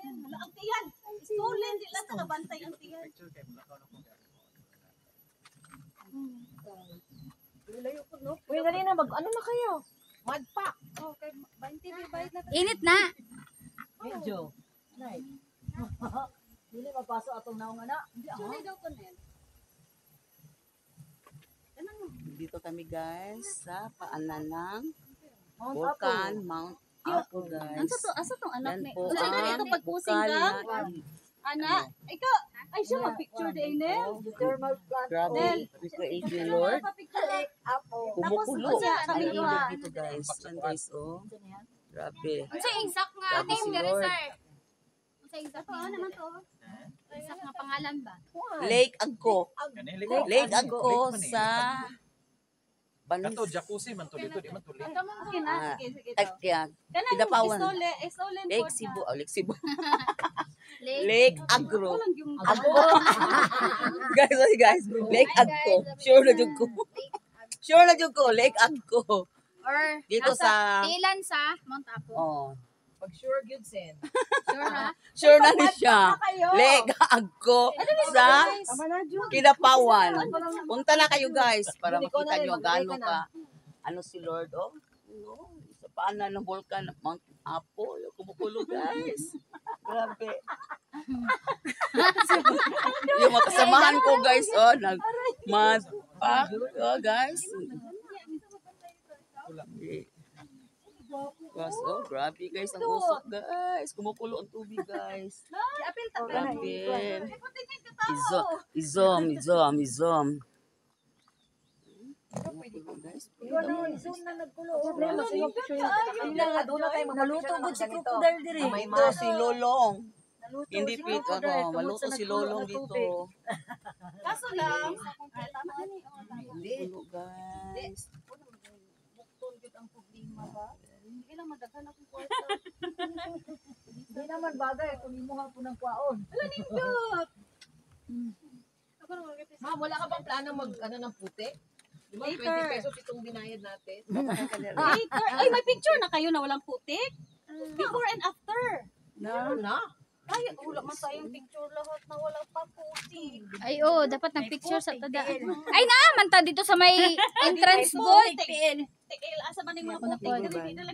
Wala ang tiyan. Stolen, di lang nakabantay ang tiyan. Uy, dali na, ano na kayo? Madpack. Okay, 20 bayad na. Init na. Medyo. Night. Dili mapasok atong naong ana. Hindi ako. Actually daw ko na yan. Dito kami guys sa paanan ng Mount Volcan Mount Apo guys. Asa tong anak Yan ni? po Asa ang ito pagpusing bukal ka? na Ana, ikaw, ay siya mag-picture din eh. Thermal plant. grabe. We praise the Lord. Apo. Kumukulo Tapos, ang sabi ko, ilog dito guys. Yan guys oh. Grabe. Sa exact nga Grabe name si dere Lord. sir. Sa exact naman to. Exact nga pangalan ba? Lake Agco. Lake Agco sa Banis. Kato, jacuzzi man to dito, di man to lake. Okay na, sige, sige to. Tagyan. Kanang Kidapawan. istolen Lake Cebu. Oh, Lake Cebu. Lake. Lake Agro. Walang yung Agco. Guys, sorry guys. Lake Agco. Sure na jud ko. Sure na jud ko. Lake Agco. Or Dito sa Tilan sa Mount Apo. Oh. Pag sure good sen. Sure na? Sure na ni siya. Lake Agco sa Tama na jud. Kidapawan. Punta na kayo guys para makita nyo gaano ka ano si Lord oh. No, sa paanan ng Volcan Mount Apo, yung kumukulo guys. Grabe. Yung mga kasamahan ko guys oh, nag-madpack oh, guys. Guys, oh, grabe guys, ang usok guys. Kumukulo ang tubig guys. Grabe. Izom. Guys, Ikaw na zoom na nagkulo. Problema sa yung picture. Kanila nga doon na tayo maluto gud si crocodile diri. ito si Lolong. Naluto Hindi si pit crocodile ako, tungod maluto sa si nagkulo Lolong na dito. tubig. Kaso lang, Kumukulo guys. bukton gud ang problema ba? Hindi lang madaghan akong kwarta. Hindi naman bagay kung imo nga po ng kwaon. Nindot. Ako na mag-ipis. Ma'am, wala ka bang plano mag ano ng puti? Di ba, 20 Later. pesos itong binayad natin. Later. Ay, may picture na kayo na walang putik? Before and after. Meron na. Ay, wala man tayong picture lahat na walang pa putik. Ay oh, dapat ng picture sa tadaan. Ay naaman ta dito sa may entrance goal. Tigil, asa man yung mga putik? Dili na lagi